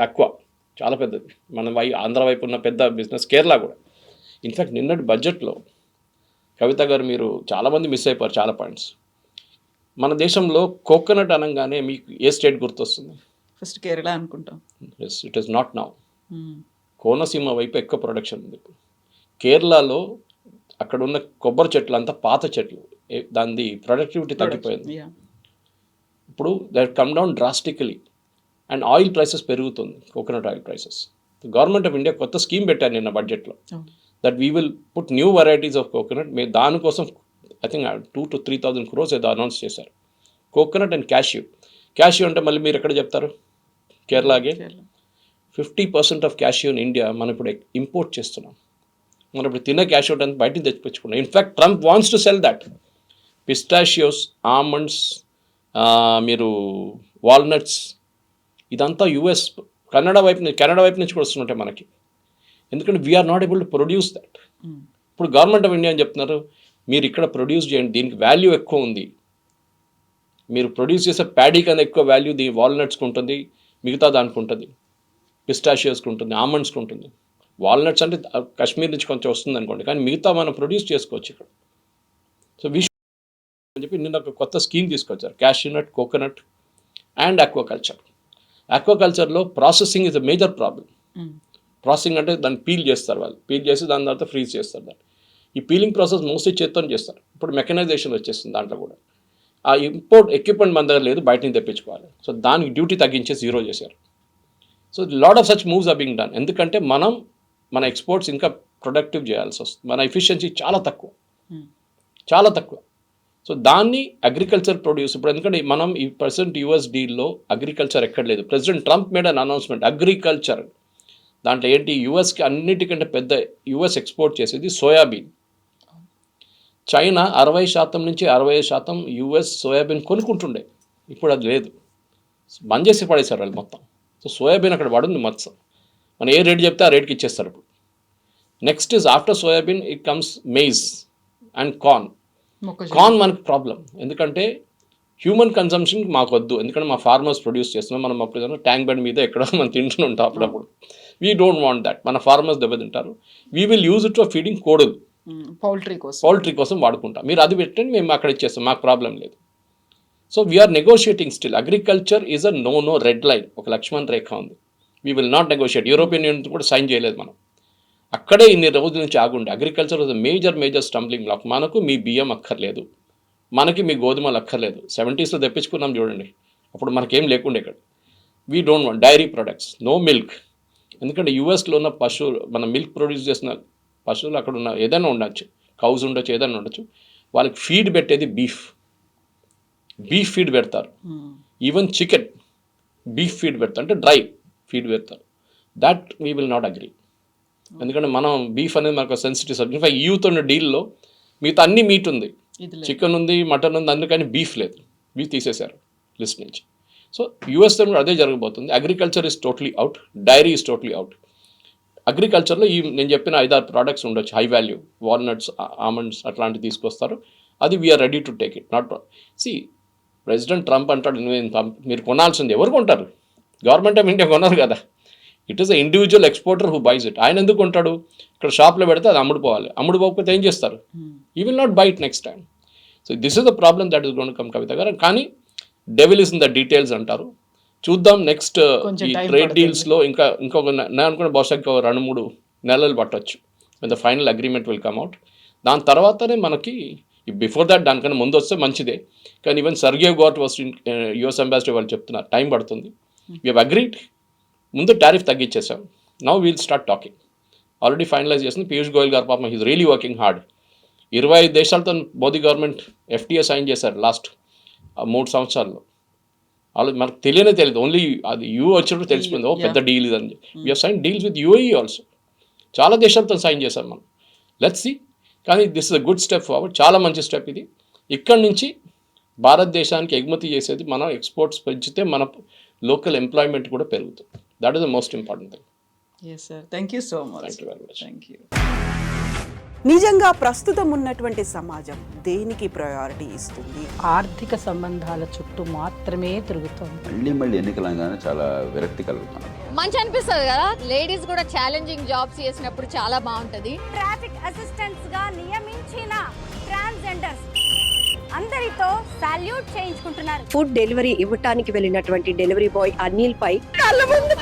అక్వా చాలా పెద్దది. మన ఆంధ్ర వైపు ఉన్న పెద్ద బిజినెస్. కేరళ కూడా. ఇన్ఫ్యాక్ట్ నిన్నటి బడ్జెట్లో కవిత గారు మీరు చాలామంది మిస్ అయిపోయారు చాలా పాయింట్స్. మన దేశంలో కోకోనట్ అనగానే మీకు ఏ స్టేట్ గుర్తొస్తుంది? ఫస్ట్ కేరళ అనుకుంటాం. It is not now. Konaseema వైపు ఎక్కువ ప్రొడక్షన్ ఉంది ఇప్పుడు. కేరళలో అక్కడ ఉన్న కొబ్బరి చెట్లు అంతా పాత చెట్లు, దాని ప్రొడక్టివిటీ తగ్గిపోయింది. ఇప్పుడు that come down drastically. And oil prices పెరుగుతుంది, coconut oil prices. Government of India కొత్త స్కీమ్ పెట్టారు నిన్న బడ్జెట్లో, that we will put new varieties of coconut. మీరు దానికోసం ఐ థింక్ 2,000 to 3,000 crores ఏదో అనౌన్స్ చేశారు. కోకోనట్ అండ్ క్యాష్యూ అంటే మళ్ళీ మీరు ఎక్కడ చెప్తారు? కేరళకి 50% ఆఫ్ క్యాష్యూ ఇన్ ఇండియా మనం ఇప్పుడు ఇంపోర్ట్ చేస్తున్నాం. మనం ఇప్పుడు తినే క్యాష్యూ అంతా బయట తెచ్చిపెట్టుకున్నాం. In fact Trump wants to sell that. Pistachios, almonds, మీరు వాల్నట్స్, ఇదంతా కెనడా వైపు నుంచి కూడా వస్తుంటాయి మనకి. ఎందుకంటే we're not able to produce that. ఇప్పుడు గవర్నమెంట్ ఆఫ్ ఇండియా అని చెప్తున్నారు, మీరు ఇక్కడ ప్రొడ్యూస్ చేయండి, దీనికి వాల్యూ ఎక్కువ ఉంది. మీరు ప్రొడ్యూస్ చేసే ప్యాడీ కన్నా ఎక్కువ వాల్యూ వాల్నట్స్కి ఉంటుంది, మిగతా దానికి ఉంటుంది, పిస్టాషియోస్కి ఉంటుంది, ఆల్మండ్స్కి ఉంటుంది. వాల్నట్స్ అంటే కాశ్మీర్ నుంచి కొంచెం వస్తుంది అనుకోండి, కానీ మిగతా మనం ప్రొడ్యూస్ చేసుకోవచ్చు ఇక్కడ. సో అని చెప్పి నిన్న ఒక కొత్త స్కీమ్ తీసుకొచ్చారు, క్యాష్యూనట్, కోకోనట్ అండ్ ఆక్వాకల్చర్లో processing is a major problem. Processing అంటే దాన్ని పీల్ చేస్తారు, వాళ్ళు పీల్ చేసి దాని తర్వాత ఫ్రీజ్ చేస్తారు. దాన్ని ఈ పీలింగ్ ప్రాసెస్ మోస్ట్లీ చేత్తో చేస్తారు. ఇప్పుడు మెకనైజేషన్ వచ్చేస్తుంది దాంట్లో కూడా. ఆ ఇంపోర్ట్ ఎక్విప్మెంట్ మన దగ్గర లేదు, బయట నుంచి తెప్పించుకోవాలి. సో దానికి డ్యూటీ తగ్గించి 0 చేశారు. So lot of such moves are being done. ఎందుకంటే మన ఎక్స్పోర్ట్స్ ఇంకా ప్రొడక్టివ్ చేయాల్సి వస్తుంది. మన ఎఫిషియన్సీ చాలా తక్కువ. సో దాన్ని అగ్రికల్చర్ ప్రొడ్యూస్ ఇప్పుడు, ఎందుకంటే మనం ఈ ప్రెసెంట్ US డీల్లో అగ్రికల్చర్ ఎక్కడ లేదు. President Trump made an announcement agriculture. దాంట్లో ఏంటి, యుఎస్కి అన్నిటికంటే పెద్ద యుఎస్ ఎక్స్పోర్ట్ చేసేది సోయాబీన్. చైనా 60% నుంచి 65% US సోయాబీన్ కొనుక్కుంటుండే, ఇప్పుడు అది లేదు, బంద్ చేసి పడేశారు వాళ్ళు మొత్తం. సో సోయాబీన్ అక్కడ పడుంది మొత్తం. మనం ఏ రేట్ చెప్తే ఆ రేట్కి ఇచ్చేస్తారు ఇప్పుడు. Next is after soybean it comes maize and corn. మనకు ప్రాబ్లం, ఎందుకంటే హ్యూమన్ కన్సంప్షన్ మాకు వద్దు, ఎందుకంటే మా ఫార్మర్స్ ప్రొడ్యూస్ చేస్తున్నాం. మనం అప్పుడు ట్యాంక్ బండ్ మీద ఎక్కడ మనం తింటూ ఉంటాం అప్పుడప్పుడు. We don't want that. మన ఫార్మర్స్ దెబ్బతింటారు. We will use it for feeding కోడలు, పౌల్ట్రీ కోసం వాడుకుంటాం. మీరు అది పెట్టండి, మేము అక్కడ ఇచ్చేస్తాం, మాకు ప్రాబ్లం లేదు. So we're negotiating still. Agriculture is a no red line, ఒక లక్ష్మణ్ రేఖ ఉంది. We will not negotiate. European union కూడా సైన్ చేయలేదు మనం. అక్కడే ఇన్ని రోజుల నుంచి ఆగుండే. Agriculture was major stumbling block. మనకు మీ బియ్యం అక్కర్లేదు, మనకి మీ గోధుమలు అక్కర్లేదు. 70s తెప్పించుకున్నాం చూడండి, అప్పుడు మనకేం లేకుండే ఇక్కడ. We don't want dairy products, no milk. ఎందుకంటే యూఎస్లో ఉన్న పశువులు, మన మిల్క్ ప్రొడ్యూస్ చేసిన పశువులు అక్కడ ఉన్న ఏదైనా ఉండొచ్చు, కౌస్ ఉండొచ్చు, ఏదైనా ఉండొచ్చు. వాళ్ళకి ఫీడ్ పెట్టేది బీఫ్ ఫీడ్ పెడతారు. ఈవెన్ చికెన్ బీఫ్ ఫీడ్ పెడతారు, అంటే డ్రై ఫీడ్ పెడతారు. That we will not agree. ఎందుకంటే మనం బీఫ్ అనేది మనకు సెన్సిటివ్ సబ్జెక్ట్. ఇన్ఫాక్ట్ యూత్ ఉన్న డీల్లో మిగతా అన్ని మీట్ ఉంది, చికెన్ ఉంది, మటన్ ఉంది, అందుకని బీఫ్ లేదు, బీఫ్ తీసేశారు లిస్ట్ నుంచి. సో యూఎస్లో కూడా అదే జరగబోతుంది. Agriculture is totally out, dairy is totally out. అగ్రికల్చర్లో నేను చెప్పిన 5-6 ప్రోడక్ట్స్ ఉండొచ్చు, హై వాల్యూ, వాల్నట్స్, ఆల్మండ్స్ అట్లాంటివి తీసుకొస్తారు. అది we are ready to take it. Not president Trump అంటాడు మీరు కొనాల్సింది. ఎవరు కొంటారు? గవర్నమెంట్ ఆఫ్ ఇండియా కొన్నారు కదా. It is a individual exporter who buys it. ఆయన ఎందుకు కొంటాడు? ఇక్కడ షాప్లో పెడితే అది అమ్ముడుపోవాలి. అమ్ముడుపోకపోతే ఏం చేస్తారు? You will not buy it next time. So this is the problem that is gone come Kavitha గారు. కానీ devil is in the details అంటారు. చూద్దాం నెక్స్ట్ ఈ ట్రేడ్ డీల్స్లో ఇంకొక నేను అనుకున్న బహుశా 2-3 నెలలు పట్టవచ్చు. The final agreement will come out. దాని తర్వాతనే మనకి బిఫోర్ దాట్ దానికన్నా ముందు వస్తే మంచిదే. కానీ even Sergio Gor was US ambassador వాళ్ళు చెప్తున్నారు టైం పడుతుంది. వీ హ్యావ్ అగ్రీడ్ ముందు టారిఫ్ తగ్గించేసాం. Now we'll start talking. Already finalize చేసింది పీయూష్ గోయల్ గారు. పాపం హీస్ రియలీ వర్కింగ్ హార్డ్. 25 దేశాలతో మోదీ గవర్నమెంట్ FTA సైన్ చేశారు లాస్ట్ 3 సంవత్సరాల్లో. వాళ్ళు మనకు తెలియదు. ఓన్లీ అది వచ్చినప్పుడు తెలిసిపోయింది, పెద్ద డీల్ ఇదని. We sign deals with UAE also. చాలా దేశాలతో సైన్ చేశాం మనం. Let's see. కానీ this is a good step forward. చాలా మంచి స్టెప్ ఇది. ఇక్కడి నుంచి భారతదేశానికి ఎగుమతి చేసేది మనం ఎక్స్పోర్ట్స్ పెంచితే మన లోకల్ ఎంప్లాయ్మెంట్ కూడా పెరుగుతుంది. That is the most important thing. Yes sir, thank you so much. Thank you very much. Thank you. నిజంగా ప్రస్తుతం ఉన్నటువంటి సమాజం దేనికి ప్రయారిటీ ఇస్తుంది? ఆర్థిక సంబంధాల చుట్టూ మాత్రమే తిరుగుతోంది. మళ్ళీ ఎన్నికలంగానే చాలా విరక్తి కలుగుతున్నాం. మంచి అనిపిస్తుంది కదా, లేడీస్ కూడా ఛాలెంజింగ్ జాబ్స్ చేసినప్పుడు చాలా బాగుంటది. ట్రాఫిక్ అసిస్టెంట్స్ గా నియమించిన ట్రాన్స్జెండర్స్ అందరితో సాల్యూట్ చేయించుకుంటున్నారు. ఫుడ్ డెలివరీ ఇవ్వటానికి వెళ్ళినటువంటి డెలివరీ బాయ్ అనిల్ పై కళ్ళ ముందు